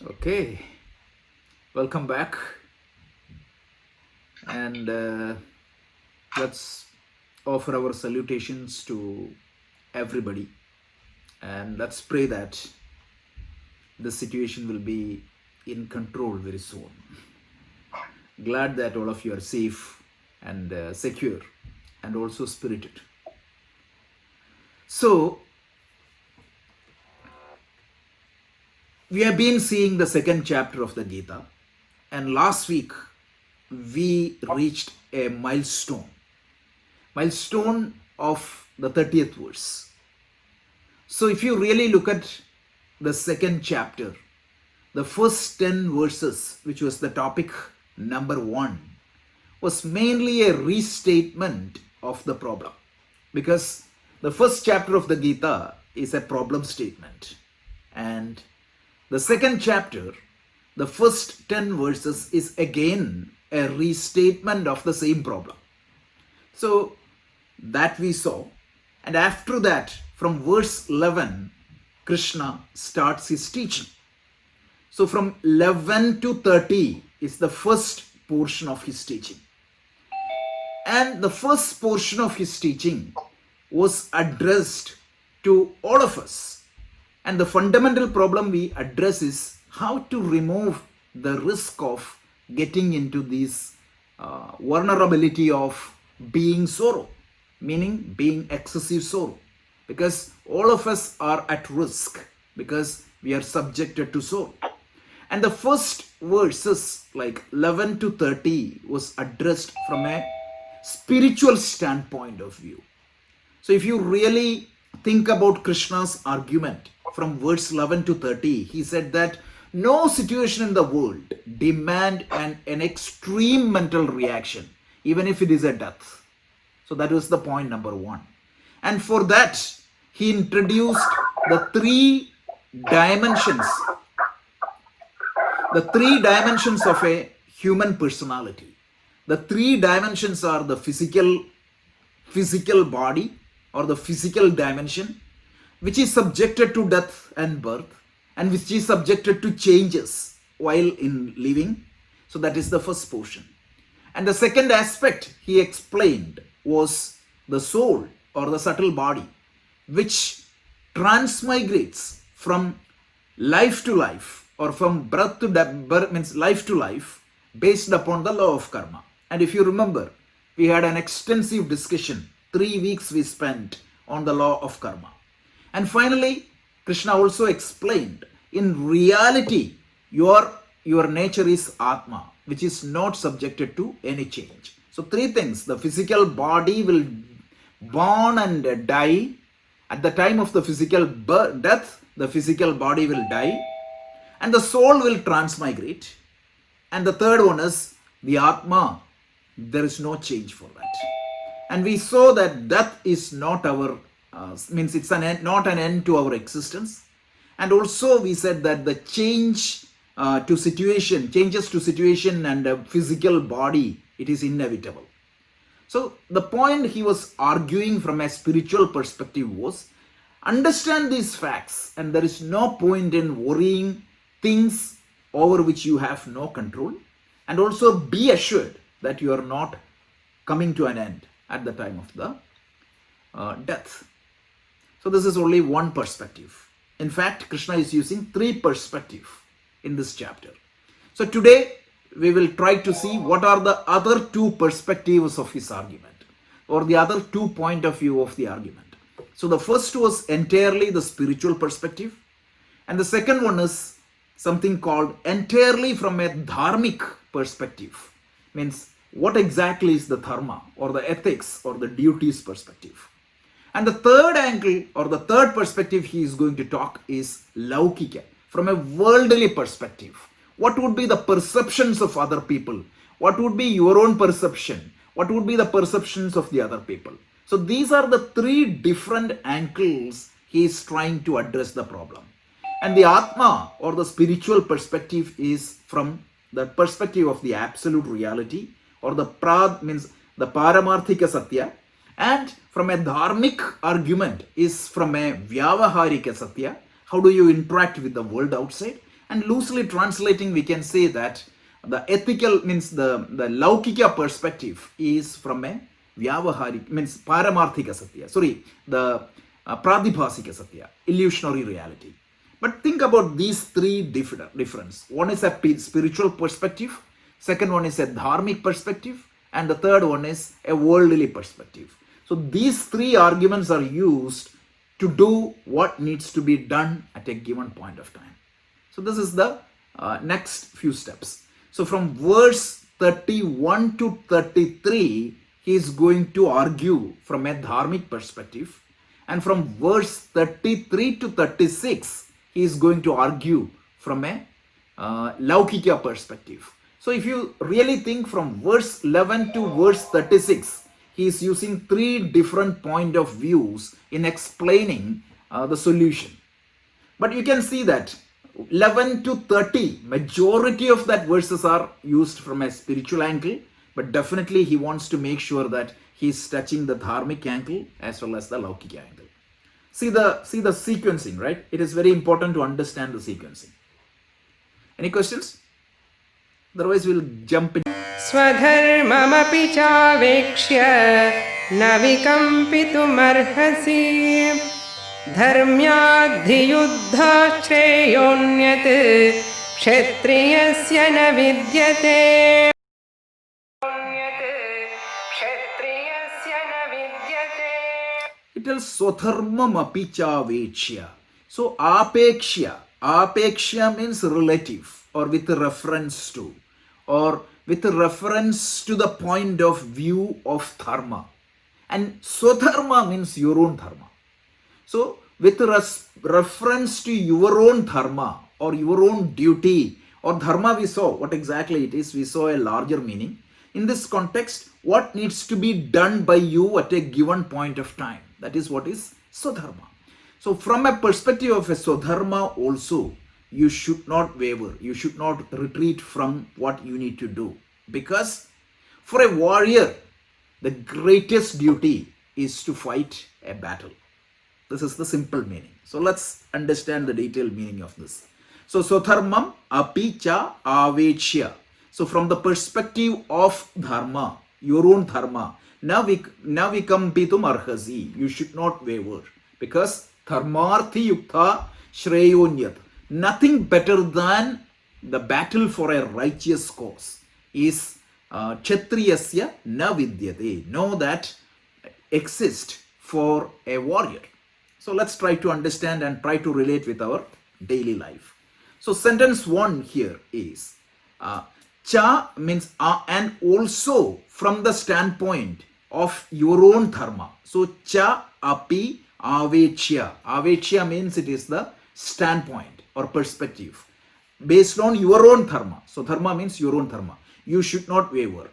Okay, welcome back, and let's offer our salutations to everybody, and let's pray that the situation will be in control very soon. Glad that all of you are safe and secure and also spirited. So, we have been seeing the second chapter of the Gita, and last week we reached a milestone of the 30th verse. So if you really look at the second chapter, the first 10 verses, which was the topic number 1, was mainly a restatement of the problem, because the first chapter of the Gita is a problem statement, and the second chapter, the first 10 verses, is again a restatement of the same problem. So that we saw. And after that, from verse 11, Krishna starts his teaching. So from 11 to 30 is the first portion of his teaching. And the first portion of his teaching was addressed to all of us. And the fundamental problem we address is how to remove the risk of getting into this vulnerability of being sorrow, meaning being excessive sorrow. Because all of us are at risk because we are subjected to sorrow. And the first verses, like 11 to 30, was addressed from a spiritual standpoint of view. So if you really think about Krishna's argument from verse 11 to 30, he said that no situation in the world demand an extreme mental reaction, even if it is a death. So that was the point number 1. And for that, he introduced the three dimensions of a human personality. The three dimensions are the physical body, or the physical dimension, which is subjected to death and birth, and which is subjected to changes while in living. So that is the first portion. And the second aspect he explained was the soul, or the subtle body, which transmigrates from life to life, or from birth to death, means life to life, based upon the law of karma. And if you remember, we had an extensive discussion. 3 weeks we spent on the law of karma. And finally, Krishna also explained, in reality, your nature is Atma, which is not subjected to any change. So 3 things: the physical body will born and die. At the time of the physical death, the physical body will die, and the soul will transmigrate. And the third one is the Atma. There is no change for that. And we saw that death is not our, means it's not an end to our existence. And also we said that the changes to situation and physical body, it is inevitable. So the point he was arguing from a spiritual perspective was, understand these facts, and there is no point in worrying things over which you have no control, and also be assured that you are not coming to an end at the time of the death. So this is only one perspective. In fact, Krishna is using 3 perspectives in this chapter. So today we will try to see what are the other 2 perspectives of his argument, or the other 2 point of view of the argument. So the first was entirely the spiritual perspective, and the second one is something called entirely from a dharmic perspective, means what exactly is the dharma, or the ethics, or the duties perspective. And the third angle, or the third perspective he is going to talk, is laukika, from a worldly perspective. What would be the perceptions of other people? What would be your own perception? What would be the perceptions of the other people? So these are the 3 different angles he is trying to address the problem. And the Atma, or the spiritual perspective, is from the perspective of the absolute reality, or the prad, means the paramarthika satya. And from a dharmic argument is from a vyavaharika satya. How do you interact with the world outside? And loosely translating, we can say that the ethical means the Laukika perspective is from a Vyavaharik, means Paramarthika Satya. Sorry, the Pradipasika Satya, illusionary reality. But think about these three difference. One is a spiritual perspective, second one is a dharmic perspective, and the third one is a worldly perspective. So these three arguments are used to do what needs to be done at a given point of time. So this is the next few steps. So from verse 31 to 33, he is going to argue from a dharmic perspective. And from verse 33 to 36, he is going to argue from a Laukika perspective. So if you really think from verse 11 to verse 36, he is using three different point of views in explaining the solution. But you can see that 11 to 30, majority of that verses are used from a spiritual angle, but definitely he wants to make sure that he is touching the dharmic angle as well as the Laukika angle. See the sequencing, right? It is very important to understand the sequencing. Any questions? Otherwise we'll jump in. Swadharmamapi chavekshya navikampitumārhasi dharmyadhiyuddha shreyonyat kshatriyasya na vidyate. It tells Swadharmam api chavekshya. So apeksha means relative or with reference to, or with reference to the point of view of dharma. And Swadharma means your own dharma. So with reference to your own dharma or your own duty or dharma, we saw what exactly it is. We saw a larger meaning. In this context, what needs to be done by you at a given point of time. That is what is Swadharma. So from a perspective of a Swadharma also, you should not waver. You should not retreat from what you need to do. Because for a warrior, the greatest duty is to fight a battle. This is the simple meaning. So let's understand the detailed meaning of this. So Swadharmam api cha avechya. So from the perspective of dharma, your own dharma, navikampitum arhasi. You should not waver. Because dharmarthi yukta shreyonyat. Nothing better than the battle for a righteous cause is kshatriyasya na vidyate. Know that exist for a warrior. So let's try to understand and try to relate with our daily life. So sentence 1 here is cha means and also from the standpoint of your own dharma. So cha api avechya. Avechya means it is the standpoint or perspective based on your own dharma. So dharma means your own dharma. You should not waver.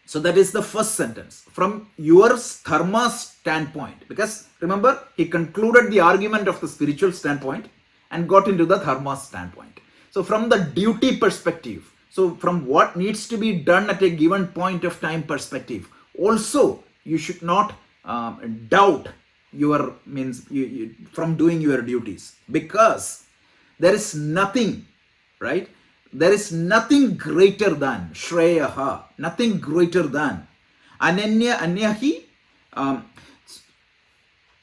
So that is the first sentence. From your dharma standpoint. Because remember, he concluded the argument of the spiritual standpoint and got into the dharma standpoint. So from the duty perspective, so from what needs to be done at a given point of time perspective, also you should not doubt your means from doing your duties, because there is nothing, right? There is nothing greater than Shreyaha, nothing greater than Anyahi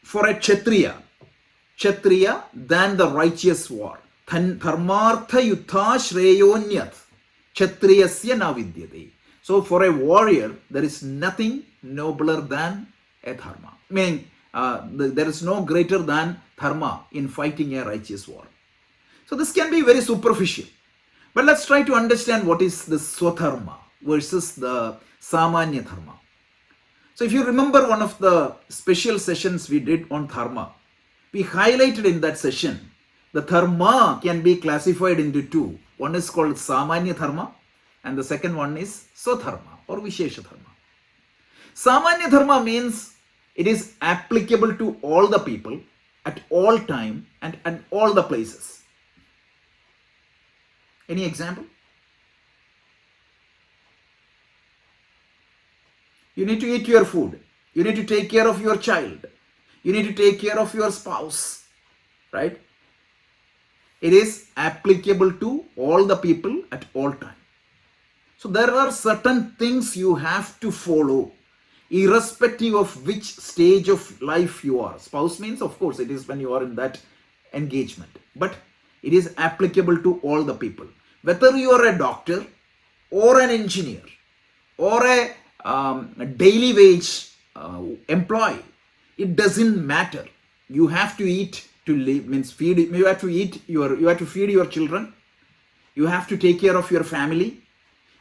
for a Kshatriya than the righteous war. Dharmartha yuddha shreyonyat Kshatriyasya na vidyate. So for a warrior, there is nothing nobler than a dharma. Meaning, there is no greater than dharma in fighting a righteous war. So this can be very superficial. But let's try to understand what is the Swadharma versus the Samanya Dharma. So if you remember one of the special sessions we did on Dharma, we highlighted in that session, the Dharma can be classified into two. One is called Samanya Dharma and the second one is Swadharma or Vishesha Dharma. Samanya Dharma means it is applicable to all the people at all time and at all the places. Any example? You need to eat your food. You need to take care of your child. You need to take care of your spouse. Right? It is applicable to all the people at all time. So there are certain things you have to follow, irrespective of which stage of life you are. Spouse means, of course, it is when you are in that engagement. But it is applicable to all the people. Whether you are a doctor or an engineer or a daily wage employee, it doesn't matter. You have to eat to live, means feed. You have to eat you have to feed your children. You have to take care of your family,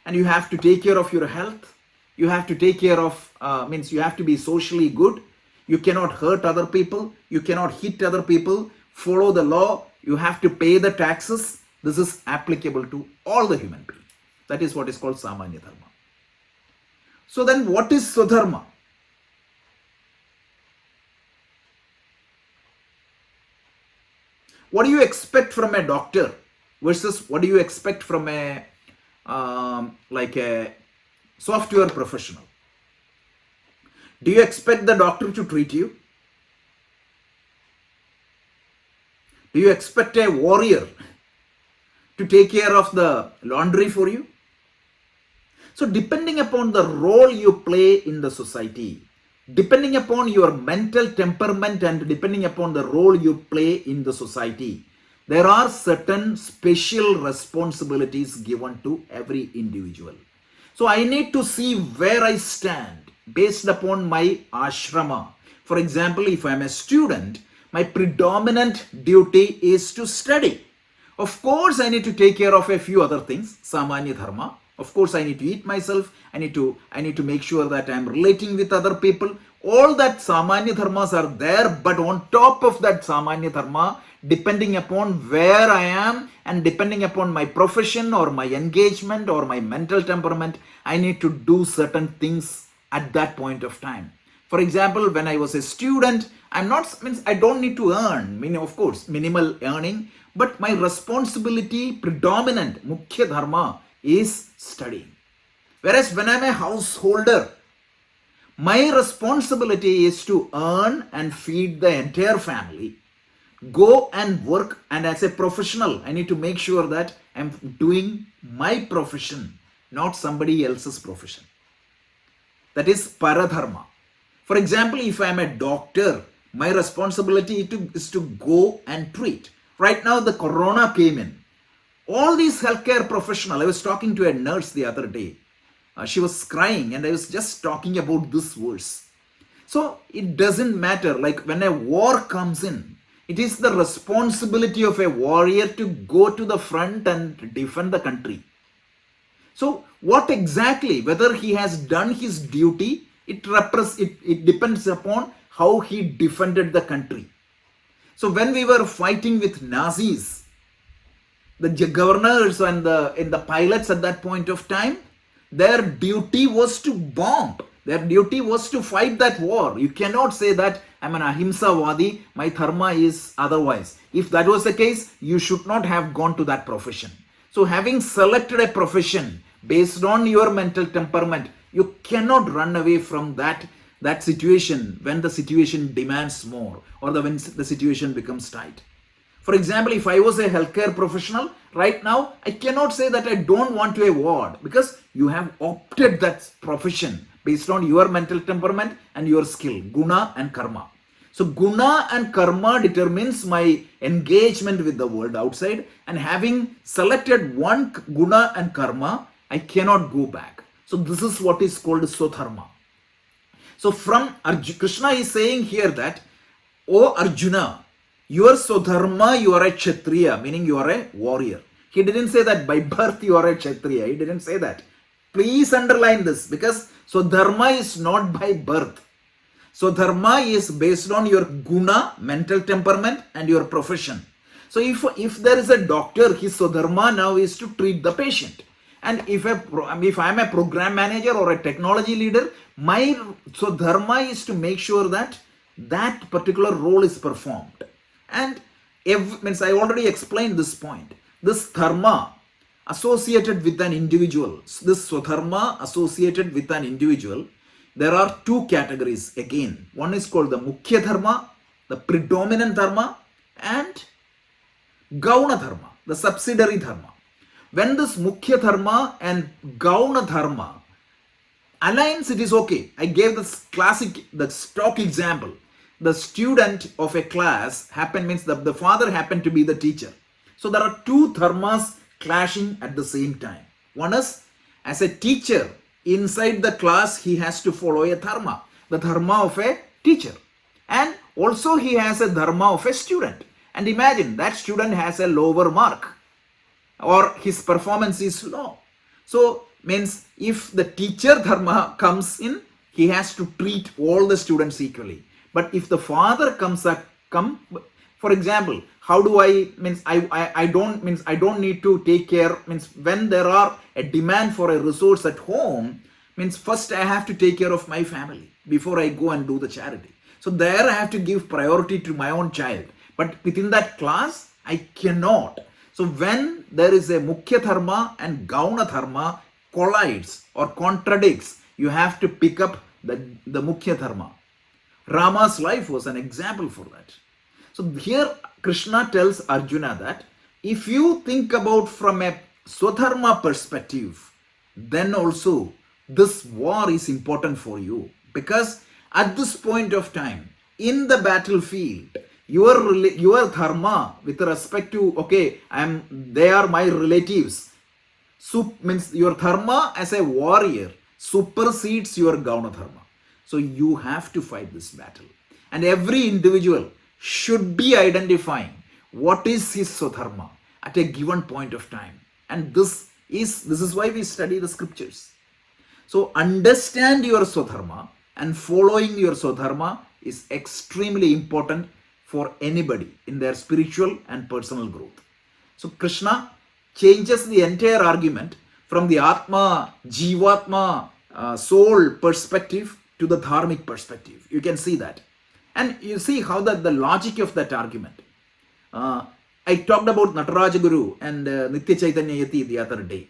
and you have to take care of your health. You have to take care of means you have to be socially good. You cannot hurt other people. You cannot hit other people. Follow the law. You have to pay the taxes. This is applicable to all the human beings. That is what is called Samanya Dharma. So then what is Swadharma? What do you expect from a doctor versus what do you expect from a like a software professional? Do you expect the doctor to treat you? Do you expect a warrior to take care of the laundry for you? So depending upon the role you play in the society, depending upon your mental temperament and depending upon the role you play in the society, there are certain special responsibilities given to every individual. So I need to see where I stand based upon my ashrama. For example, if I am a student, my predominant duty is to study. Of course, I need to take care of a few other things, Samanya Dharma. Of course, I need to eat myself. I need to make sure that I am relating with other people. All that Samanya Dharmas are there, but on top of that Samanya Dharma, depending upon where I am and depending upon my profession or my engagement or my mental temperament, I need to do certain things at that point of time. For example, when I was a student, I don't need to earn, of course, minimal earning, but my responsibility, predominant, Mukhya Dharma, is studying. Whereas when I'm a householder, my responsibility is to earn and feed the entire family, go and work, and as a professional, I need to make sure that I'm doing my profession, not somebody else's profession. That is Paradharma. For example, if I'm a doctor, my responsibility is to go and treat. Right now, the corona came in. All these healthcare professionals, I was talking to a nurse the other day. She was crying and I was just talking about this verse. So it doesn't matter, like when a war comes in, it is the responsibility of a warrior to go to the front and defend the country. So what exactly, whether he has done his duty, it depends upon how he defended the country. So when we were fighting with Nazis, the governors and the pilots at that point of time, their duty was to bomb. Their duty was to fight that war. You cannot say that I'm an ahimsavadi, my dharma is otherwise. If that was the case, you should not have gone to that profession. So having selected a profession based on your mental temperament, you cannot run away from that situation when the situation demands more or when the situation becomes tight. For example, if I was a healthcare professional, right now, I cannot say that I don't want to a ward because you have opted that profession based on your mental temperament and your skill, guna and karma. So guna and karma determines my engagement with the world outside, and having selected one guna and karma, I cannot go back. So this is what is called Swadharma. So from Krishna is saying here that, O Arjuna, your Swadharma, you are a Kshatriya, meaning you are a warrior. He didn't say that by birth you are a Kshatriya. He didn't say that. Please underline this, because Swadharma is not by birth. Swadharma is based on your guna, mental temperament, and your profession. So if there is a doctor, his Swadharma now is to treat the patient. And if I am a program manager or a technology leader, my Swadharma is to make sure that that particular role is performed. And I already explained this point. This dharma associated with an individual, this Swadharma associated with an individual, there are two categories again. One is called the Mukhya Dharma, the predominant Dharma, and Gauna Dharma, the subsidiary Dharma. When this Mukhya Dharma and Gauna Dharma aligns, it is okay. I gave this classic, the stock example. The student of a class means the father happened to be the teacher. So there are two dharmas clashing at the same time. One is, as a teacher, inside the class, he has to follow a dharma, the dharma of a teacher. And also he has a dharma of a student. And imagine that student has a lower mark or his performance is low. So means if the teacher dharma comes in, he has to treat all the students equally. But if the father for example, how do I don't need to take care, means when there are a demand for a resource at home, means first I have to take care of my family before I go and do the charity. So there I have to give priority to my own child. But within that class, I cannot. So when there is a Mukhya Dharma and Gauna Dharma collides or contradicts, you have to pick up the Mukhya Dharma. Rama's life was an example for that. So here Krishna tells Arjuna that if you think about from a Swadharma perspective, then also this war is important for you, because at this point of time in the battlefield, your dharma with respect to they are my relatives, means your dharma as a warrior supersedes your Gauna Dharma. So you have to fight this battle, and every individual should be identifying what is his Swadharma at a given point of time. And this is why we study the scriptures. So understand your Swadharma and following your Swadharma is extremely important for anybody in their spiritual and personal growth. So Krishna changes the entire argument from the Atma, Jivatma, soul perspective to the dharmic perspective. You can see that. And you see how the logic of that argument. I talked about Nataraja Guru and Nitya Chaitanya Yati the other day,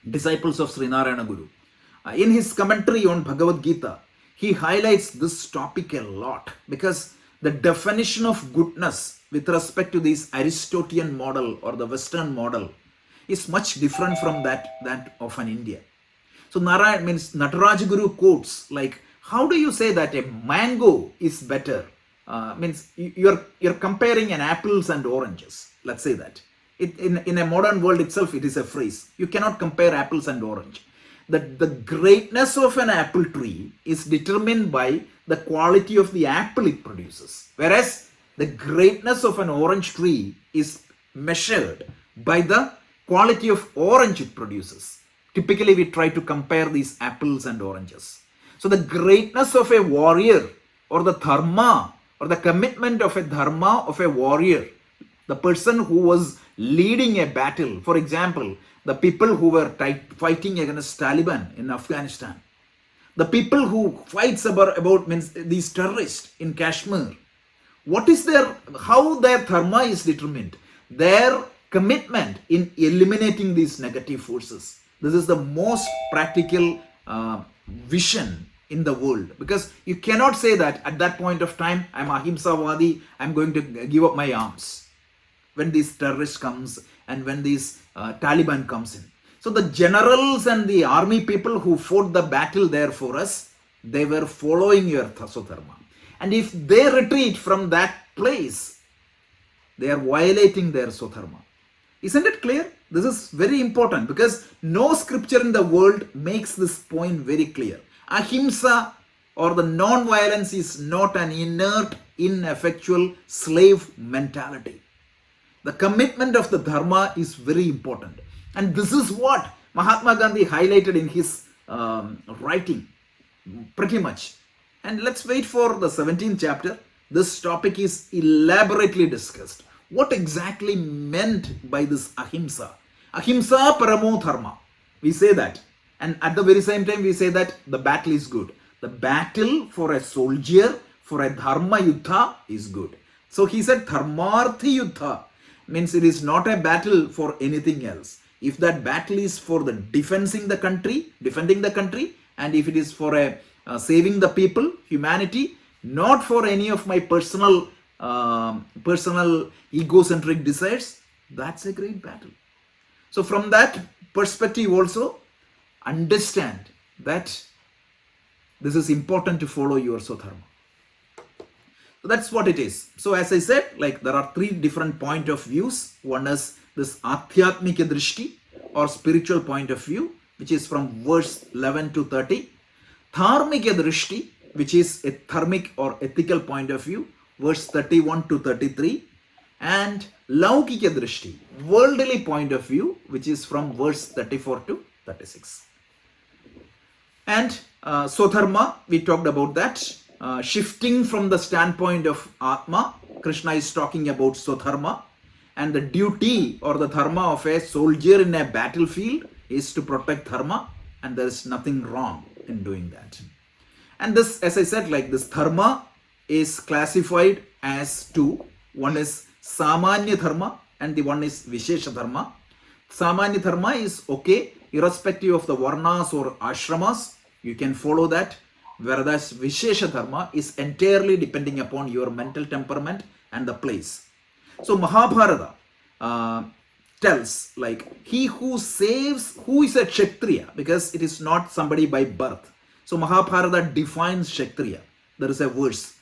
disciples of Srinarayana Guru. In his commentary on Bhagavad Gita, he highlights this topic a lot, because the definition of goodness with respect to this Aristotelian model or the Western model is much different from that of an India. So Nataraja Guru quotes like, how do you say that a mango is better? Means you're comparing an apples and oranges. Let's say that. In a modern world itself, it is a phrase. You cannot compare apples and orange. The greatness of an apple tree is determined by the quality of the apple it produces. Whereas the greatness of an orange tree is measured by the quality of orange it produces. Typically, we try to compare these apples and oranges. So the greatness of a warrior, or the dharma, or the commitment of a dharma of a warrior, the person who was leading a battle, for example, the people who were fighting against Taliban in Afghanistan, the people who fights about these terrorists in Kashmir, how their dharma is determined, their commitment in eliminating these negative forces. This is the most practical vision in the world, because you cannot say that at that point of time, I'm ahimsavadi, I'm going to give up my arms when these terrorists comes and when these Taliban comes in. So the generals and the army people who fought the battle there for us, they were following your Swadharma. And if they retreat from that place, they are violating their Swadharma. Isn't it clear? This is very important, because no scripture in the world makes this point very clear. Ahimsa, or the non-violence, is not an inert, ineffectual slave mentality. The commitment of the dharma is very important. And this is what Mahatma Gandhi highlighted in his writing, pretty much. And let's wait for the 17th chapter. This topic is elaborately discussed. What exactly meant by this ahimsa? Ahimsa paramo dharma. We say that. And at the very same time, we say that the battle is good. The battle for a soldier, for a dharma yuddha is good. So he said dharmarthi yuddha, means it is not a battle for anything else. If that battle is for the defending the country, and if it is for saving the people, humanity, not for any of my personal personal egocentric desires, that's a great battle. So from that perspective also, understand that this is important to follow your Swadharma. So that's what it is. So as I said, like there are three different point of views. One is this Adhyatmika Drishti or spiritual point of view, which is from verse 11 to 30. Dharmika Drishti, which is a dharmic or ethical point of view, verse 31 to 33. And Laukika Drishti, worldly point of view, which is from verse 34 to 36. And Swadharma, we talked about that. Shifting from the standpoint of Atma, Krishna is talking about Swadharma, and the duty or the dharma of a soldier in a battlefield is to protect dharma, and there is nothing wrong in doing that. And this, as I said, like this dharma is classified as two. One is Samanya Dharma and the one is Vishesha Dharma. Samanya Dharma is okay, irrespective of the varnas or ashramas, you can follow that. Whereas Vishesha Dharma is entirely depending upon your mental temperament and the place. So Mahabharata tells like he who saves, who is a Kshatriya, because it is not somebody by birth. So Mahabharata defines Kshatriya. There is a verse.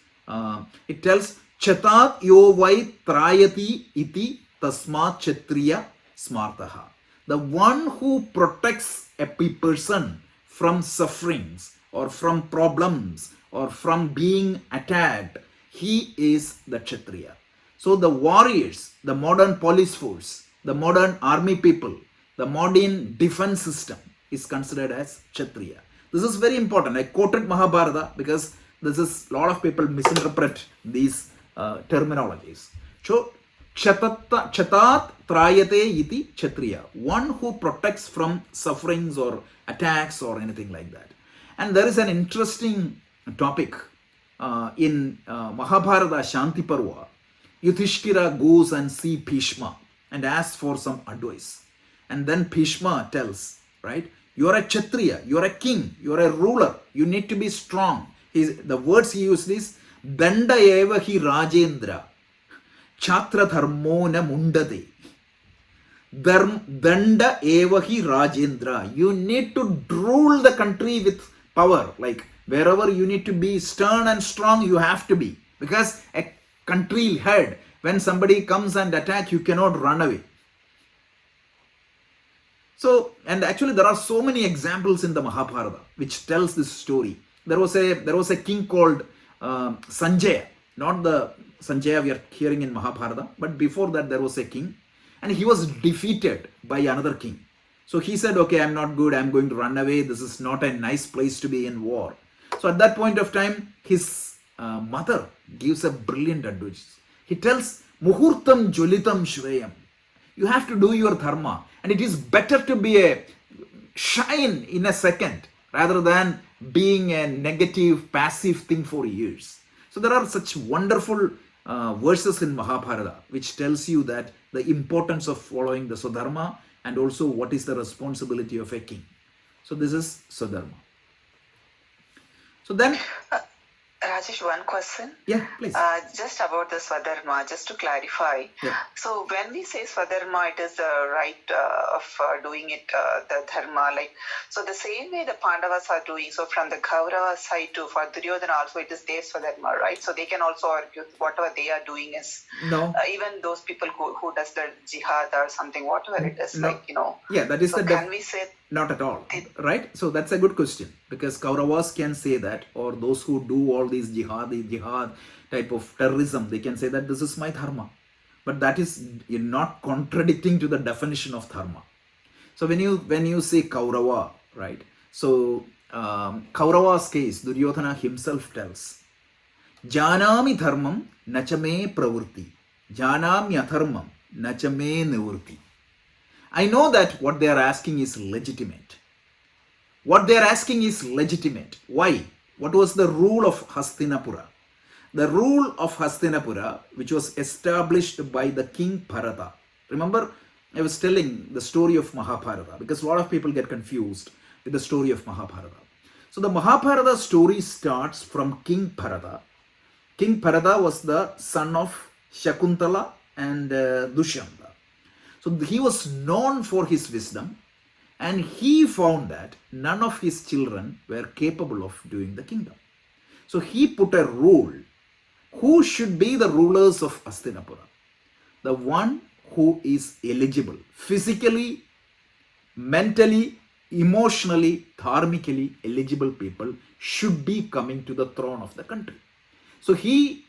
It tells Chatat yo vai trayati iti tasmat Kshatriya smartaha. The one who protects a person from sufferings or from problems or from being attacked, he is the Kshatriya. So the warriors, the modern police force, the modern army people, the modern defense system is considered as Kshatriya. This is very important. I quoted Mahabharata because this is a lot of people misinterpret these terminologies. So Chatat Trayate iti Kshatriya, one who protects from sufferings or attacks or anything like that. And there is an interesting topic in Mahabharata Shanti Parva. Yudhishthira goes and see Bhishma and asks for some advice. And then Bhishma tells, right, you are a Kshatriya, you are a king, you are a ruler, you need to be strong. The words he used is, Danda eva hi Rajendra, Chatra dharmo na mundade. Danda eva hi Rajendra. You need to rule the country with power. Like wherever you need to be stern and strong, you have to be. Because a country head, when somebody comes and attack, you cannot run away. So, and actually there are so many examples in the Mahabharata which tells this story. There was a king called Sanjaya, not the Sanjaya we are hearing in Mahabharata, but before that there was a king and he was defeated by another king. So he said, okay, I'm not good, I'm going to run away, this is not a nice place to be in war. So at that point of time, his mother gives a brilliant advice. He tells, Muhurtam Julitam Shveyam. You have to do your dharma, and it is better to be a shine in a second rather than being a negative, passive thing for years. So there are such wonderful verses in Mahabharata which tells you that the importance of following the Swadharma and also what is the responsibility of a king. So this is Swadharma. So then Rajesh, one question. Yeah, please. Just about the Swadharma, just to clarify. Yeah. So when we say Swadharma, it is the right of doing it, the dharma. Like, so the same way the Pandavas are doing, so from the Kaurava side to for Duryodhana also it is their Swadharma, right? So they can also argue whatever they are doing is, No. even those people who does the jihad or something, whatever it is, No. like, you know. Yeah, that is so the can we say not at all, right? So that's a good question, because Kauravas can say that, or those who do all these jihad type of terrorism, they can say that this is my dharma. But that is not contradicting to the definition of dharma. So when you say Kaurava, right? So Kaurava's case, Duryodhana himself tells, Janami dharmam nachame pravurti, janami adharmam nachame nivurti. I know that what they are asking is legitimate. What they are asking is legitimate. Why? What was the rule of Hastinapura? The rule of Hastinapura, which was established by the king Bharata. Remember, I was telling the story of Mahabharata because a lot of people get confused with the story of Mahabharata. So the Mahabharata story starts from King Bharata King Bharata was the son of Shakuntala and Dushyanta. So he was known for his wisdom, and he found that none of his children were capable of doing the kingdom. So he put a rule. Who should be the rulers of Hastinapura? The one who is eligible, physically, mentally, emotionally, dharmically eligible people should be coming to the throne of the country. So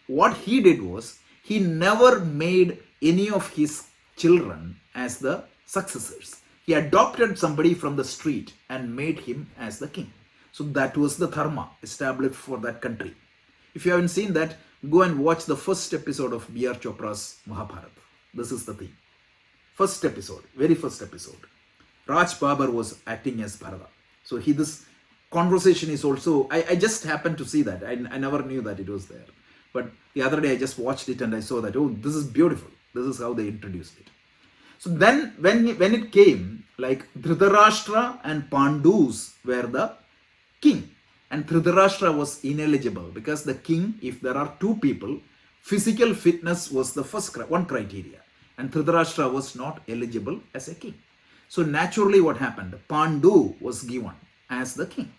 what he did was, he never made any of his children as the successors. He adopted somebody from the street and made him as the king. So that was the dharma established for that country. If you haven't seen that, go and watch the first episode of B.R. Chopra's Mahabharata. This is the thing. First episode, very first episode. Raj Babar was acting as Bharata. So this conversation is also, I just happened to see that. I never knew that it was there. But the other day I just watched it and I saw that, oh, this is beautiful. This is how they introduced it. So then when it came, like Dhritarashtra and Pandus were the king. And Dhritarashtra was ineligible because the king, if there are two people, physical fitness was the one criteria. And Dhritarashtra was not eligible as a king. So naturally what happened? Pandu was given as the king.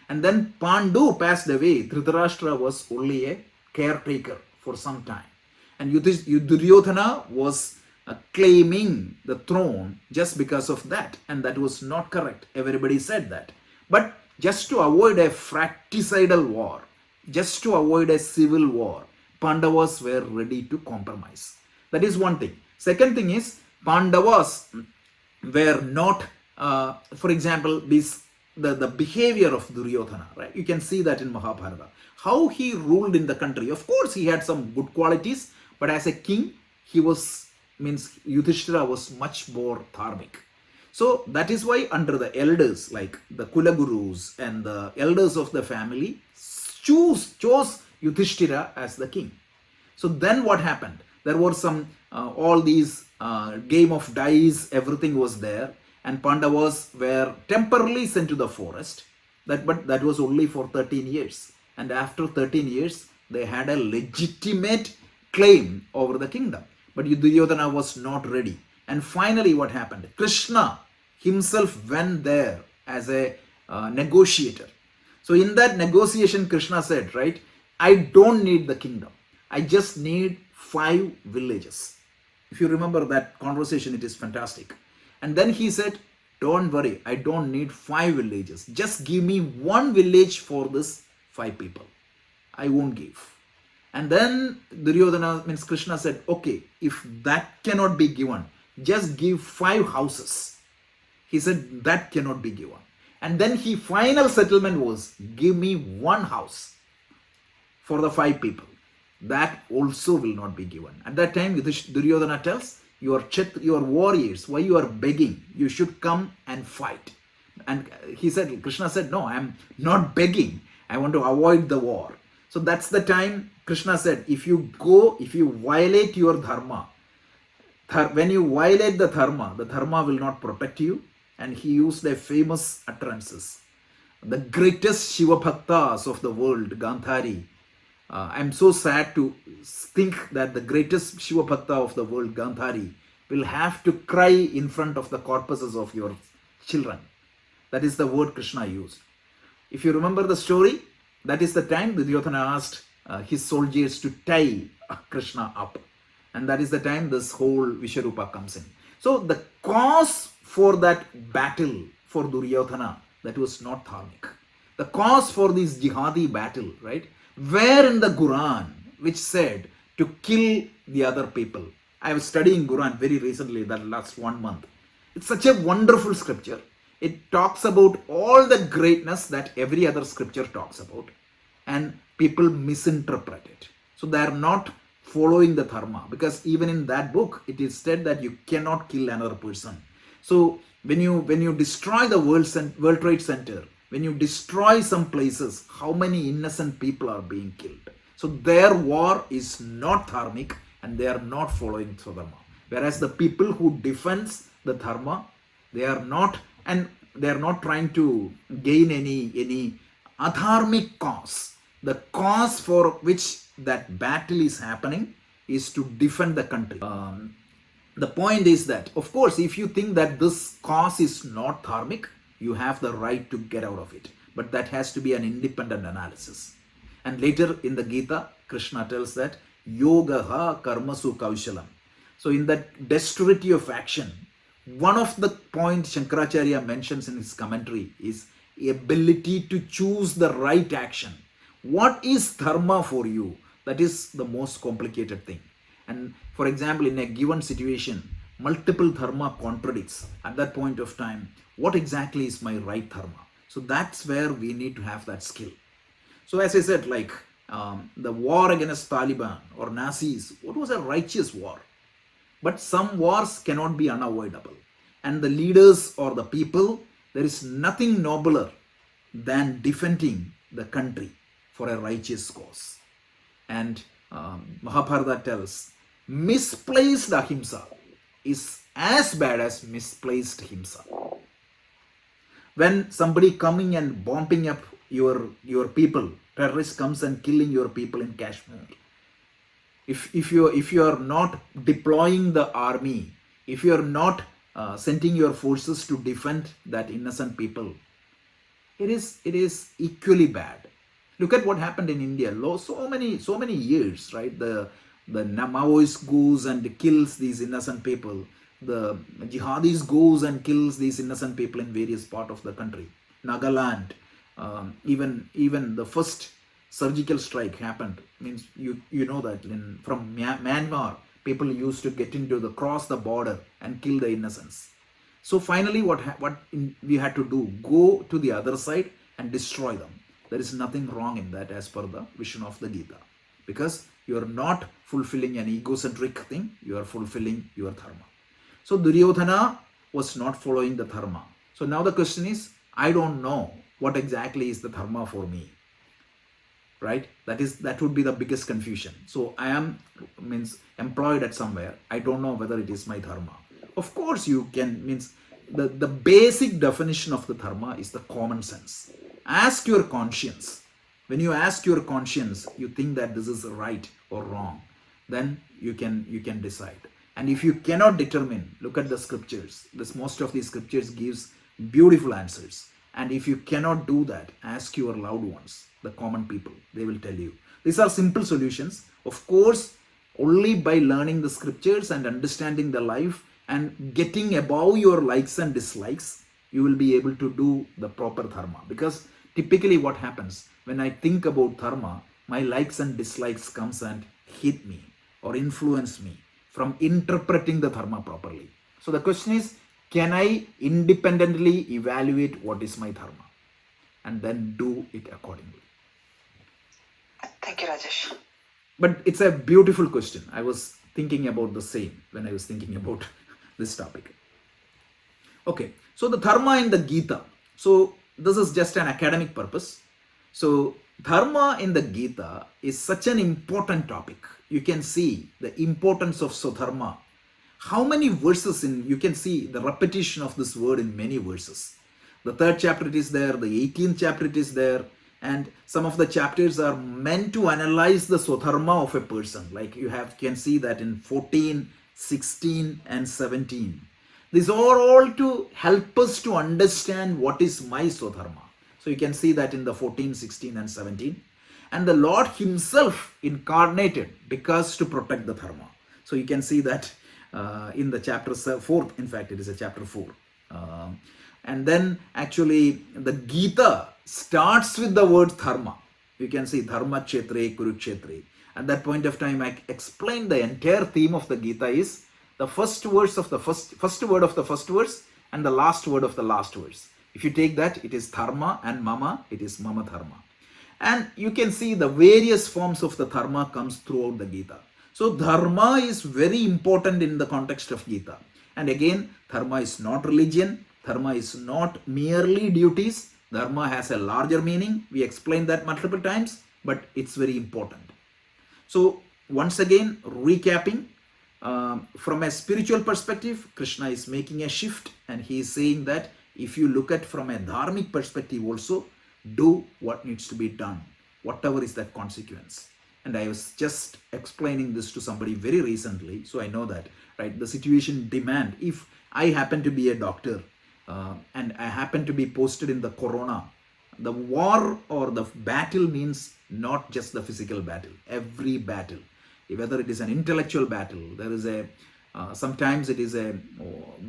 And then Pandu passed away. Dhritarashtra was only a caretaker for some time. And Duryodhana was claiming the throne just because of that. And that was not correct. Everybody said that. But just to avoid a fratricidal war, just to avoid a civil war, Pandavas were ready to compromise. That is one thing. Second thing is, Pandavas were not, for example, the behavior of Duryodhana, right? You can see that in Mahabharata. How he ruled in the country. Of course, he had some good qualities, but as a king, Yudhishthira was much more dharmic. So that is why under the elders, like the Kulagurus and the elders of the family, chose Yudhishthira as the king. So then what happened? There were some, all these game of dice, everything was there. And Pandavas were temporarily sent to the forest. But that was only for 13 years. And after 13 years, they had a legitimate claim over the kingdom. But Duryodhana was not ready. And finally what happened? Krishna himself went there as a negotiator. So in that negotiation, Krishna said, right, I don't need the kingdom. I just need 5 villages. If you remember that conversation, it is fantastic. And then he said, don't worry, I don't need 5 villages. Just give me 1 village for this 5 people. I won't give. And then Krishna said, okay, if that cannot be given, just give 5 houses. He said, that cannot be given. And then final settlement was, give me 1 house for the 5 people. That also will not be given. At that time, Duryodhana tells, your warriors, why you are begging? You should come and fight. And Krishna said, no, I am not begging. I want to avoid the war. So that's the time Krishna said, if you violate your dharma, when you violate the dharma will not protect you. And he used a famous utterances. The greatest Shiva Bhaktas of the world, Gandhari. I'm so sad to think that the greatest Shiva Bhakta of the world, Gandhari, will have to cry in front of the corpses of your children. That is the word Krishna used. If you remember the story, that is the time Duryodhana asked his soldiers to tie Krishna up. And that is the time this whole Vishwarupa comes in. So the cause for that battle for Duryodhana, that was not dharmic. The cause for this jihadi battle, right? Where in the Quran, which said to kill the other people. I was studying Quran very recently, that last 1 month. It's such a wonderful scripture. It talks about all the greatness that every other scripture talks about. And people misinterpret it. So they are not following the dharma. Because even in that book, it is said that you cannot kill another person. So when you destroy the World Trade Center, when you destroy some places, how many innocent people are being killed? So their war is not dharmic and they are not following Swadharma. Whereas the people who defends the dharma, they are not trying to gain any adharmic cause. The cause for which that battle is happening is to defend the country. The point is that, of course, if you think that this cause is not dharmic, you have the right to get out of it. But that has to be an independent analysis. And later in the Gita, Krishna tells that yogaha karmasu kaushalam. So in that dexterity of action, one of the points Shankaracharya mentions in his commentary is ability to choose the right action. What is dharma for you? That is the most complicated thing. And for example, in a given situation, multiple dharma contradicts. At that point of time, what exactly is my right dharma? So that's where we need to have that skill. So as I said, like the war against Taliban or Nazis, what was a righteous war? But some wars cannot be unavoidable. And the leaders or the people, there is nothing nobler than defending the country for a righteous cause. And Mahabharata tells, misplaced ahimsa is as bad as misplaced himsa. When somebody coming and bombing up your people, terrorist comes and killing your people in Kashmir, if you are not deploying the army, if you are not sending your forces to defend that innocent people, it is equally bad. Look at what happened in India. So many years, right? The Maoist goes and kills these innocent people. The jihadis goes and kills these innocent people in various parts of the country. Nagaland, even the first surgical strike happened. Means you know that from Myanmar, people used to get cross the border and kill the innocents. So finally, what we had to do? Go to the other side and destroy them. There is nothing wrong in that as per the vision of the Gita, because you are not fulfilling an egocentric thing. You are fulfilling your dharma. So Duryodhana was not following the dharma. So now the question is, I don't know what exactly is the dharma for me. Right? That would be the biggest confusion. So I am employed at somewhere. I don't know whether it is my dharma. Of course you can, the basic definition of the dharma is the common sense. Ask your conscience. When you ask your conscience, you think that this is right or wrong, then you can decide. And if you cannot determine, look at the scriptures. Most of these scriptures gives beautiful answers. And if you cannot do that, ask your loved ones, the common people. They will tell you. These are simple solutions. Of course, only by learning the scriptures and understanding the life and getting above your likes and dislikes, you will be able to do the proper dharma. Because typically what happens, when I think about dharma, my likes and dislikes comes and hit me or influence me from interpreting the dharma properly. So the question is, can I independently evaluate what is my dharma and then do it accordingly? Thank you, Rajesh. But it's a beautiful question. I was thinking about the same when I was thinking about this topic. Okay, so the dharma in the Gita. So this is just an academic purpose. So dharma in the Gita is such an important topic. You can see the importance of Swadharma. How many verses you can see the repetition of this word in many verses. The 3rd chapter it is there, the 18th chapter it is there, and some of the chapters are meant to analyze the Swadharma of a person. Like you can see that in 14, 16 and 17. These are all to help us to understand what is my Swadharma. So you can see that in the 14, 16 and 17. And the Lord himself incarnated because to protect the dharma. So you can see that in the chapter 4th, in fact it is a chapter 4. And then actually the Gita starts with the word dharma. You can see dharma kshetre kurukshetre. At that point of time I explained the entire theme of the Gita is the first verse of the first word of the first verse and the last word of the last verse. If you take that, it is dharma, and mama, it is mama dharma. And you can see the various forms of the dharma comes throughout the Gita. So dharma is very important in the context of Gita. And again, dharma is not religion. Dharma is not merely duties. Dharma has a larger meaning. We explained that multiple times, but it's very important. So once again, recapping, from a spiritual perspective, Krishna is making a shift and he is saying that if you look at from a dharmic perspective also, do what needs to be done, whatever is that consequence. And I was just explaining this to somebody very recently, so I know that, right? The situation demand, if I happen to be a doctor and I happen to be posted in the corona, the war or the battle means not just the physical battle, every battle, whether it is an intellectual battle, there is a sometimes it is a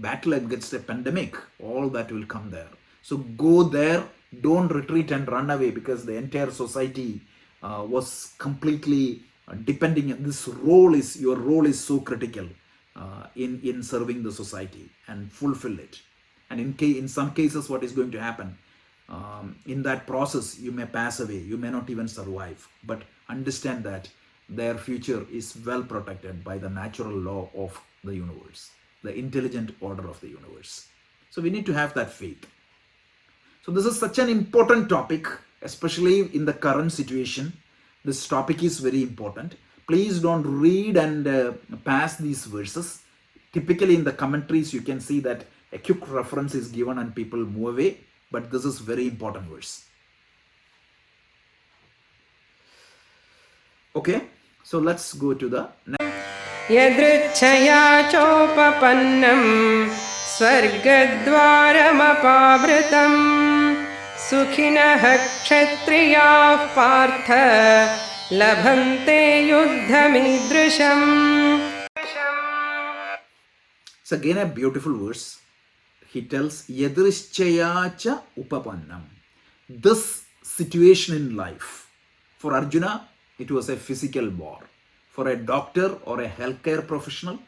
battle against a pandemic, all that will come there. So go there, don't retreat and run away, because the entire society was completely depending on this role. Your role is so critical in serving the society, and fulfill it. And in some cases, what is going to happen, in that process, you may pass away, you may not even survive, but understand that their future is well protected by the natural law of the universe, the intelligent order of the universe. So we need to have that faith. So this is such an important topic, especially in the current situation. This topic is very important. Please don't read and pass these verses. Typically in the commentaries, you can see that a quick reference is given and people move away, but this is very important verse. Okay, so let's go to the next. यदृच्छया चोपपन्नं स्वर्गद्वारमपावृतं सुखिनः क्षत्रियाः पार्थ लभन्ते युद्धमीदृशम्. It's again a beautiful verse. He tells Yadrishchaya cha upapannam. This situation in life, for Arjuna, it was a physical war. For a doctor or a healthcare professional,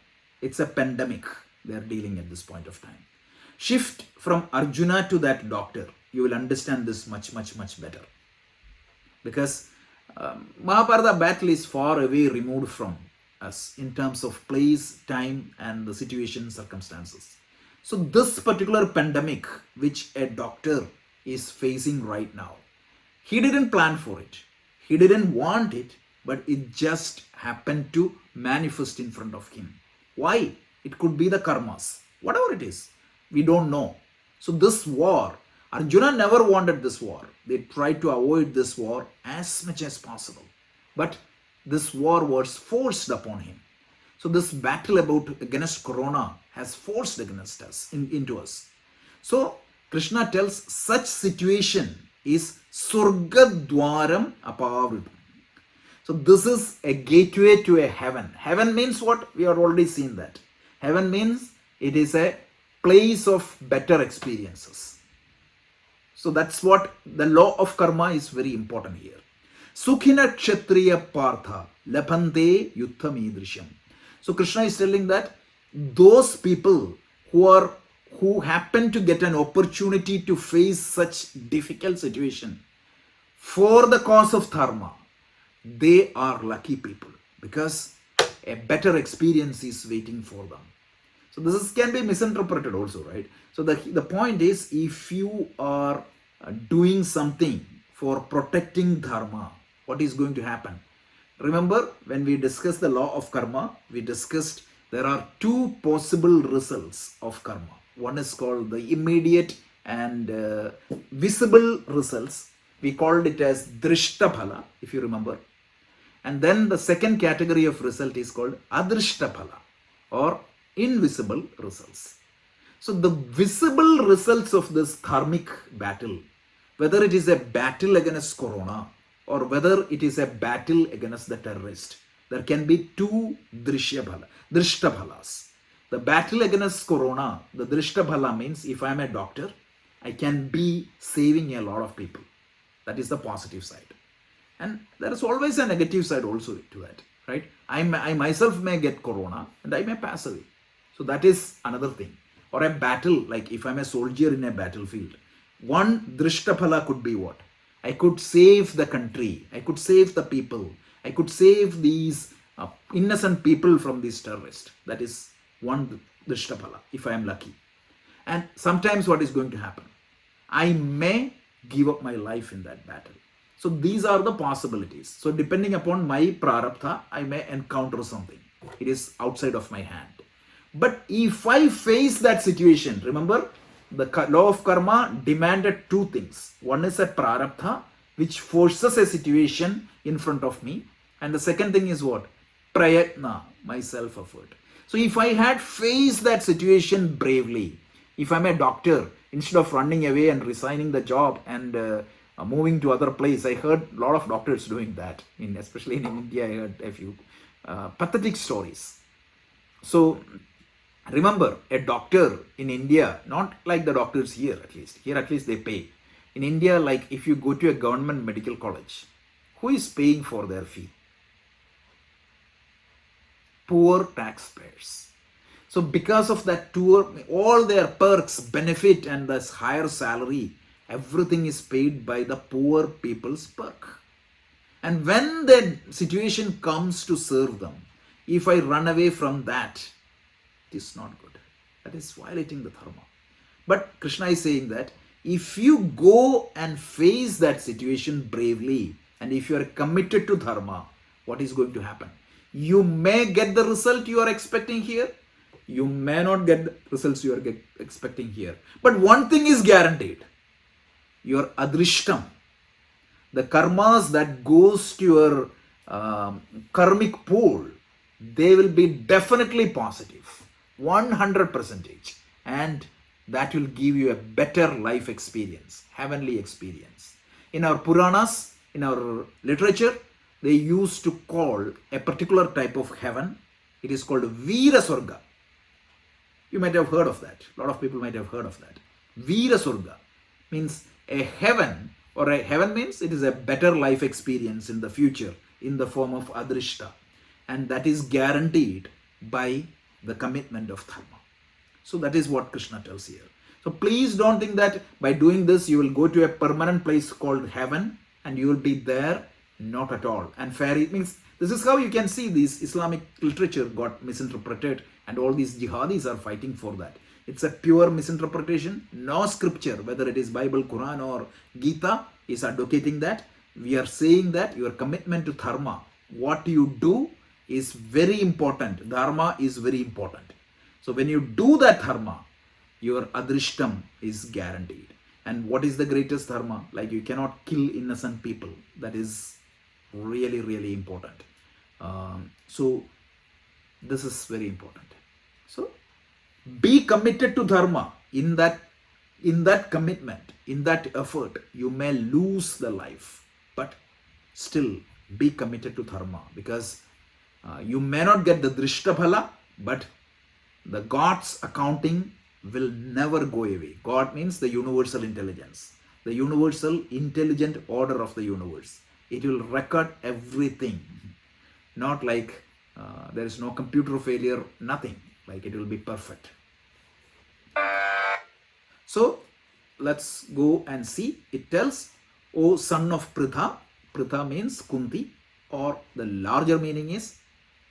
it's a pandemic they are dealing at this point of time. Shift from Arjuna to that doctor, you will understand this much better. Because Mahabharata battle is far away removed from us in terms of place, time, and the situation, circumstances. So this particular pandemic, which a doctor is facing right now, he didn't plan for it. He didn't want it, but it just happened to manifest in front of him. Why? It could be the karmas. Whatever it is, we don't know. So this war, Arjuna never wanted this war. They tried to avoid this war as much as possible. But this war was forced upon him. So this battle against corona has forced against us, into us. So Krishna tells such situation is Surgadwaram Apavritam. So this is a gateway to a heaven. Heaven means what? We are already seen that. Heaven means it is a place of better experiences. So that's what the law of karma is very important here. Sukhina Kshatriya Partha Labhante Yuddham Idrisham. So Krishna is telling that those people who happen to get an opportunity to face such difficult situation for the cause of dharma, they are lucky people, because a better experience is waiting for them. So this can be misinterpreted also, right? So the point is, if you are doing something for protecting dharma, what is going to happen? Remember, when we discussed the law of karma, we discussed there are two possible results of karma. One is called the immediate and visible results. We called it as drishtaphala, if you remember. And then the second category of result is called adrishtaphala, or invisible results. So the visible results of this karmic battle, whether it is a battle against corona or whether it is a battle against the terrorist, there can be two drishtaphalas. The battle against corona, the drishtaphala means if I am a doctor, I can be saving a lot of people. That is the positive side. And there is always a negative side also to that, right? I myself may get corona and I may pass away. So that is another thing. Or a battle, like if I'm a soldier in a battlefield, one drishtaphala could be what? I could save the country. I could save the people. I could save these innocent people from these terrorists. That is one drishtaphala, if I am lucky. And sometimes what is going to happen? I may give up my life in that battle. So these are the possibilities. So depending upon my prarabdha, I may encounter something. It is outside of my hand. But if I face that situation, remember, the law of karma demanded two things. One is a prarabdha, which forces a situation in front of me. And the second thing is what? Prayatna, my self-effort. So if I had faced that situation bravely, if I'm a doctor, instead of running away and resigning the job and moving to other place, I heard a lot of doctors doing that. Especially in India, I heard a few pathetic stories. So remember, a doctor in India, not like the doctors here at least. Here at least they pay. In India, like if you go to a government medical college, who is paying for their fee? Poor taxpayers. So because of that tour, all their perks, benefit and this higher salary, everything is paid by the poor people's perk. And when the situation comes to serve them, if I run away from that, it is not good. That is violating the dharma. But Krishna is saying that if you go and face that situation bravely, and if you are committed to dharma, what is going to happen? You may get the result you are expecting here. You may not get the results you are expecting here. But one thing is guaranteed. Your adrishtam, the karmas that goes to your karmic pool, they will be definitely positive, 100%. And that will give you a better life experience, heavenly experience. In our Puranas, in our literature, they used to call a particular type of heaven. It is called Veera Swarga. You might have heard of that. A lot of people might have heard of that. Veera Swarga means a heaven, or a heaven means it is a better life experience in the future in the form of adrishta. And that is guaranteed by the commitment of dharma. So that is what Krishna tells here. So please don't think that by doing this you will go to a permanent place called heaven and you will be there. Not at all. And fairy means, this is how you can see this Islamic literature got misinterpreted and all these jihadis are fighting for that. It's a pure misinterpretation. No scripture, whether it is Bible, Quran or Geeta, is advocating that. We are saying that your commitment to dharma, what you do is very important. Dharma is very important. So when you do that dharma, your adrishtam is guaranteed. And what is the greatest dharma? Like you cannot kill innocent people. That is really, really important. So this is very important. So be committed to dharma. In that commitment, in that effort, you may lose the life, but still be committed to dharma, because you may not get the drishta phala, but the God's accounting will never go away. God means the universal intelligence, the universal intelligent order of the universe. It will record everything. Not like there is no computer failure, nothing. Like it will be perfect. So let's go and see. It tells, O son of Pritha. Pritha means Kunti, or the larger meaning is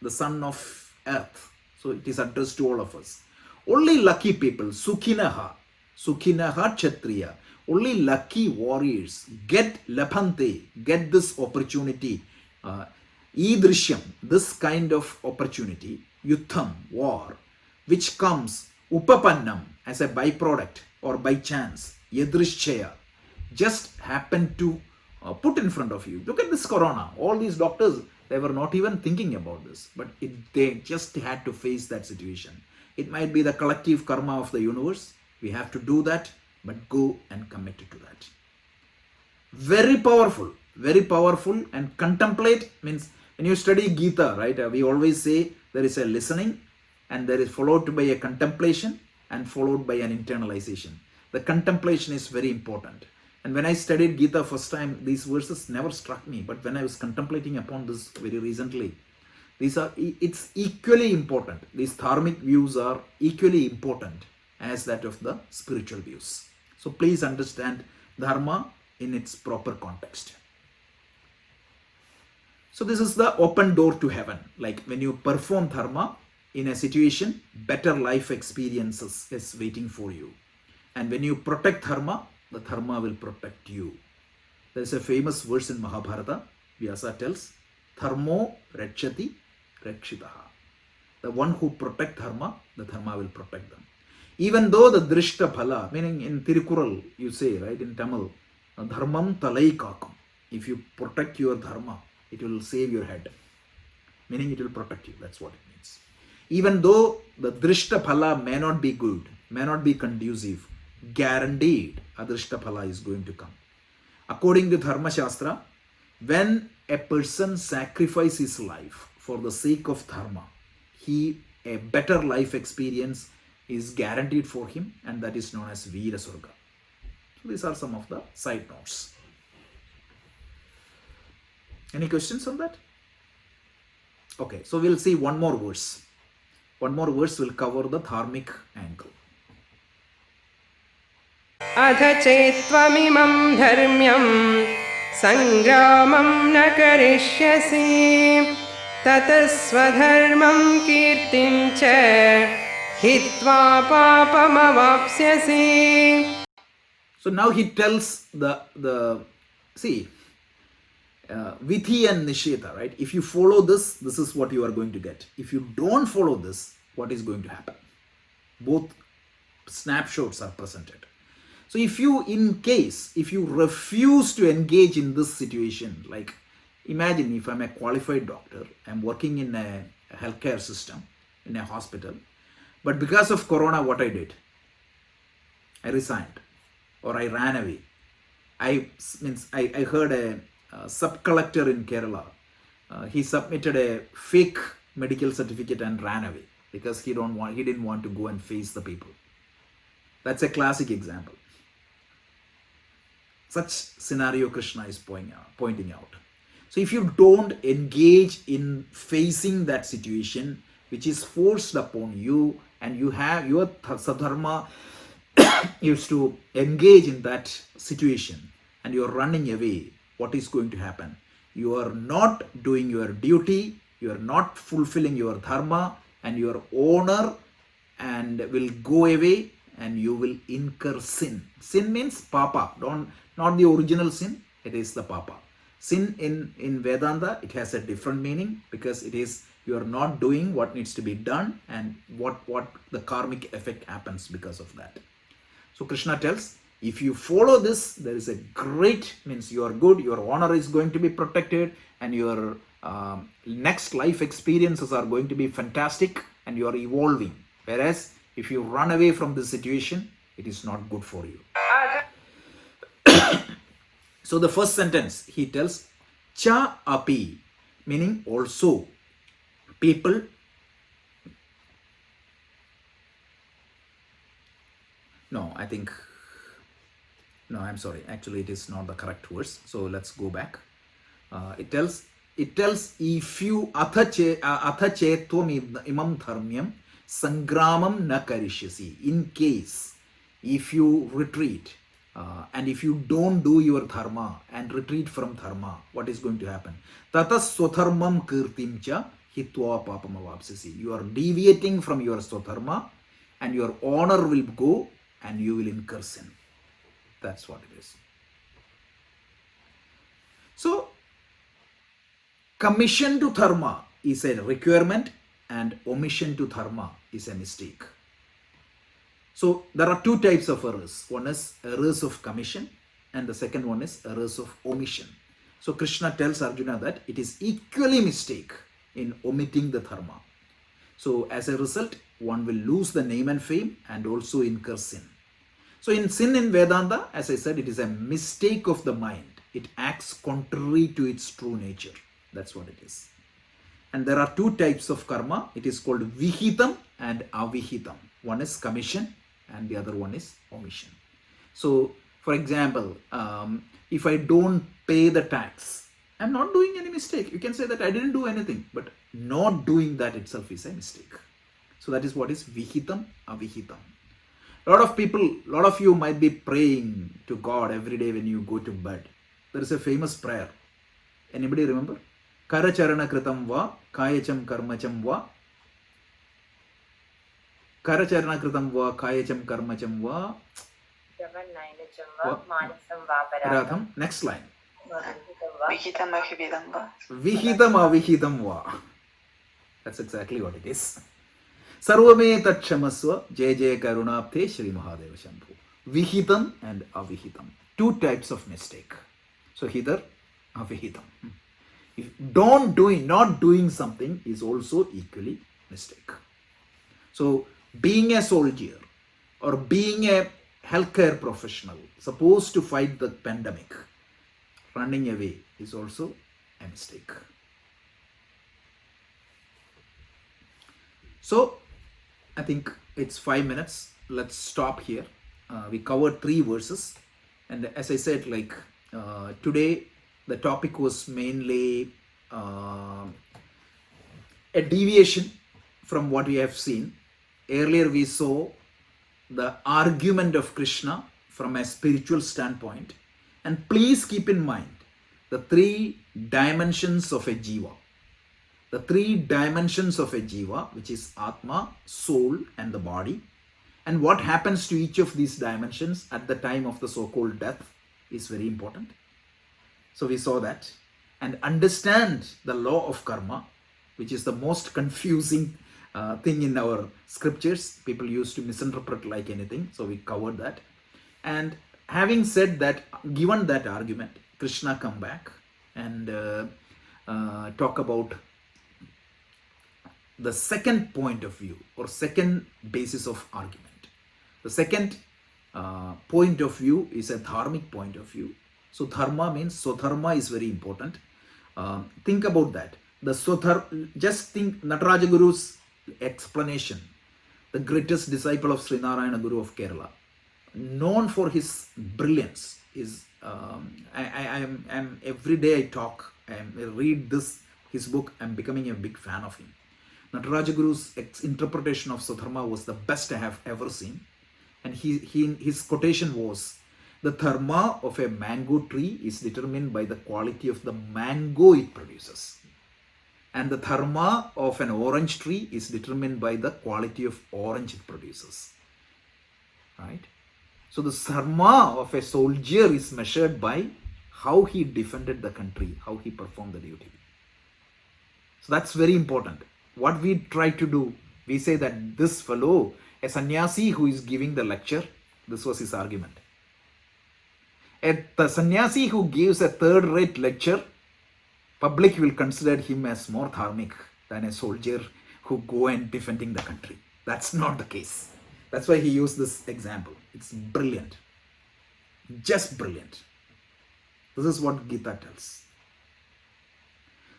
the son of earth. So it is addressed to all of us. Only lucky people, Sukhinaha Kshatriya, only lucky warriors get Lapante, get this opportunity, Idrishyam, this kind of opportunity, Yutham, war, which comes Upapannam as a byproduct or by chance, Yadrishchaya, just happened to put in front of you. Look at this corona. All these doctors, they were not even thinking about this, but they just had to face that situation. It might be the collective karma of the universe. We have to do that, but go and commit to that. Very powerful, and contemplate means when you study Geeta, right? We always say there is a listening and there is followed by a contemplation and followed by an internalization. The contemplation is very important. And when I studied Geeta first time, these verses never struck me. But when I was contemplating upon this very recently, it's equally important. These dharmic views are equally important as that of the spiritual views. So please understand dharma in its proper context. So this is the open door to heaven. Like when you perform dharma in a situation, better life experiences is waiting for you. And when you protect dharma, the dharma will protect you. There is a famous verse in Mahabharata. Vyasa tells, Dharmo rakshati rakshitaha. The one who protect dharma, the dharma will protect them. Even though the drishta phala, meaning in Tirukural, you say, right, in Tamil, dharmam talai kakam. If you protect your dharma, It will save your head. Meaning it will protect you. That's what it means. Even though the drishta phala may not be good, may not be conducive, guaranteed adrishta phala is going to come. According to Dharma Shastra, when a person sacrifices his life for the sake of dharma, a better life experience is guaranteed for him, and that is known as Veera Surga. So these are some of the side notes. Any questions on that? Okay, so we'll see one more verse. One more verse will cover the dharmic angle. अथ चेत्त्वमिमं धर्म्यं सङ्ग्रामं न करिष्यसि ततः स्वधर्मं कीर्तिं च हित्वा पापमवाप्स्यसि. So now he tells the Vidhi and Nisheta, right? If you follow this, this is what you are going to get. If you don't follow this, what is going to happen? Both snapshots are presented. So if you refuse to engage in this situation, like imagine if I'm a qualified doctor, I'm working in a healthcare system, in a hospital, but because of Corona, what I did? I resigned, or I ran away. I heard a sub-collector in Kerala, he submitted a fake medical certificate and ran away because he didn't want to go and face the people. That's a classic example. Such scenario Krishna is pointing out. So if you don't engage in facing that situation which is forced upon you, and you have your Swadharma used to engage in that situation, and you're running away, what is going to happen? You are not doing your duty, you are not fulfilling your dharma, and your honor and will go away, and you will incur sin. Sin means papa, not the original sin, it is the papa. Sin in Vedanta, it has a different meaning, because it is you are not doing what needs to be done, and what the karmic effect happens because of that. So Krishna tells, if you follow this, there is a great, means you are good, your honor is going to be protected, and your next life experiences are going to be fantastic, and you are evolving. Whereas if you run away from this situation, it is not good for you. So the first sentence, he tells, cha api, meaning also. People, I'm sorry, actually it is not the correct verse, so let's go back. It tells if you atha chetvam imam dharmyam sangramam na karishyasi. In case if you retreat and if you don't do your dharma and retreat from dharma, what is going to happen? Tata swadharmam kirtim cha hitva papam avapsasi. You are deviating from your swadharma, and your honor will go, and you will incur sin. That's what it is. So, commission to dharma is a requirement, and omission to dharma is a mistake. So, there are two types of errors. One is errors of commission, and the second one is errors of omission. So, Krishna tells Arjuna that it is equally mistake in omitting the dharma. So, as a result, one will lose the name and fame and also incur sin. So in sin in Vedanta, as I said, it is a mistake of the mind. It acts contrary to its true nature. That's what it is. And there are two types of karma. It is called vihitam and avihitam. One is commission and the other one is omission. So for example, if I don't pay the tax, I'm not doing any mistake. You can say that I didn't do anything, but not doing that itself is a mistake. So that is what is vihitam, avihitam. A lot of you might be praying to God every day when you go to bed. There is a famous prayer. Anybody remember? Karacharana kritam va, kayacham karmacham va. Karacharana kritam va, kayacham karmacham va. Radham. Next line. Vihitam avihitam va. Vihitam avihitam va. That's exactly what it is. Sarvame takshamasva jay jay karunapte Shri Mahadeva Shambhu. Vihitam and avihitam. Two types of mistake. So hither, avihitam. If not doing something is also equally mistake. So being a soldier or being a healthcare professional supposed to fight the pandemic, running away is also a mistake. So I think it's 5 minutes. Let's stop here. We covered 3 verses, and as I said, like today the topic was mainly a deviation from what we have seen. Earlier we saw the argument of Krishna from a spiritual standpoint, and please keep in mind the 3 dimensions of a jiva. The 3 dimensions of a jiva, which is Atma, soul, and the body, and what happens to each of these dimensions at the time of the so-called death is very important. So we saw that, and understand the law of karma, which is the most confusing thing in our scriptures. People used to misinterpret like anything, so we covered that. And having said that, given that argument, Krishna come back and talk about the second point of view or second basis of argument. The second point of view is a dharmic point of view. So dharma means Swadharma is very important. Think about that. Just think Nataraja Guru's explanation, the greatest disciple of Sri Narayana Guru of Kerala, known for his brilliance, is I am every day I talk and read his book. I'm becoming a big fan of him. Nataraja Guru's interpretation of Swadharma was the best I have ever seen, and his quotation was, the dharma of a mango tree is determined by the quality of the mango it produces, and the dharma of an orange tree is determined by the quality of orange it produces. Right? So the dharma of a soldier is measured by how he defended the country, how he performed the duty. So that's very important. What we try to do, we say that this fellow, a sannyasi who is giving the lecture, this was his argument. The sannyasi who gives a third-rate lecture, public will consider him as more dharmic than a soldier who go and defending the country. That's not the case. That's why he used this example. It's brilliant. Just brilliant. This is what Gita tells.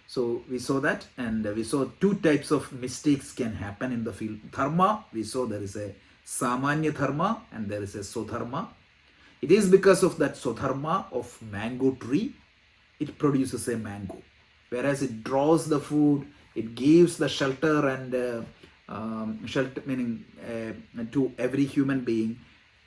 So we saw that, and we saw 2 types of mistakes can happen in the field. Dharma, we saw there is a Samanya Dharma and there is a Swadharma. It is because of that Swadharma of mango tree, it produces a mango. Whereas it draws the food, it gives the shelter and shelter meaning to every human being.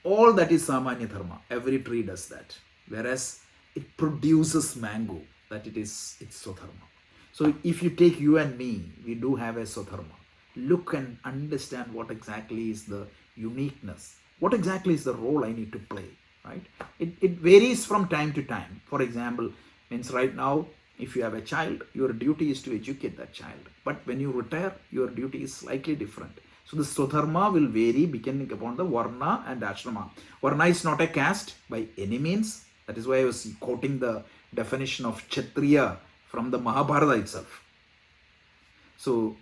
All that is Samanya Dharma. Every tree does that. Whereas it produces mango, that it's Swadharma. So if you take you and me, we do have a Swadharma. Look and understand what exactly is the uniqueness. What exactly is the role I need to play, right? It varies from time to time. For example, means right now, if you have a child, your duty is to educate that child. But when you retire, your duty is slightly different. So the Swadharma will vary depending upon the Varna and Ashrama. Varna is not a caste by any means. That is why I was quoting the definition of Kshatriya from the Mahabharata itself. So,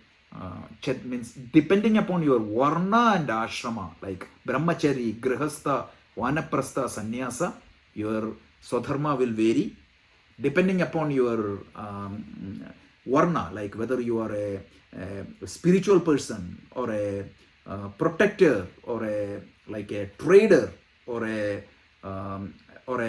Chet means depending upon your Varna and Ashrama, like Brahmachari, Grihastha, Vanaprastha, Sannyasa, your Swadharma will vary. Depending upon your Varna, like whether you are a spiritual person or a protector or a trader or a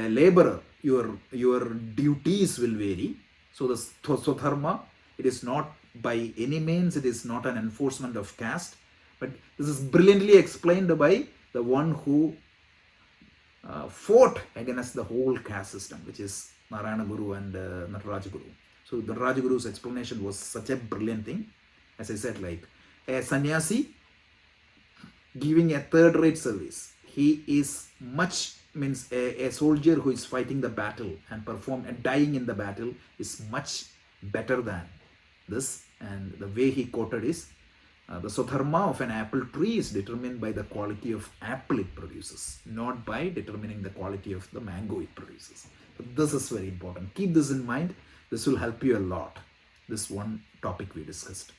laborer, your duties will vary. So the Swadharma, it is not by any means, it is not an enforcement of caste, but this is brilliantly explained by the one who fought against the whole caste system, which is Narayana Guru and Nataraja Guru. So the Nataraja Guru's explanation was such a brilliant thing. As I said, like a sannyasi giving a third-rate service, he is much, means a soldier who is fighting the battle and dying in the battle is much better than this. And the way he quoted is, the Swadharma of an apple tree is determined by the quality of apple it produces, not by determining the quality of the mango it produces. So this is very important. Keep this in mind. This will help you a lot. This one topic we discussed.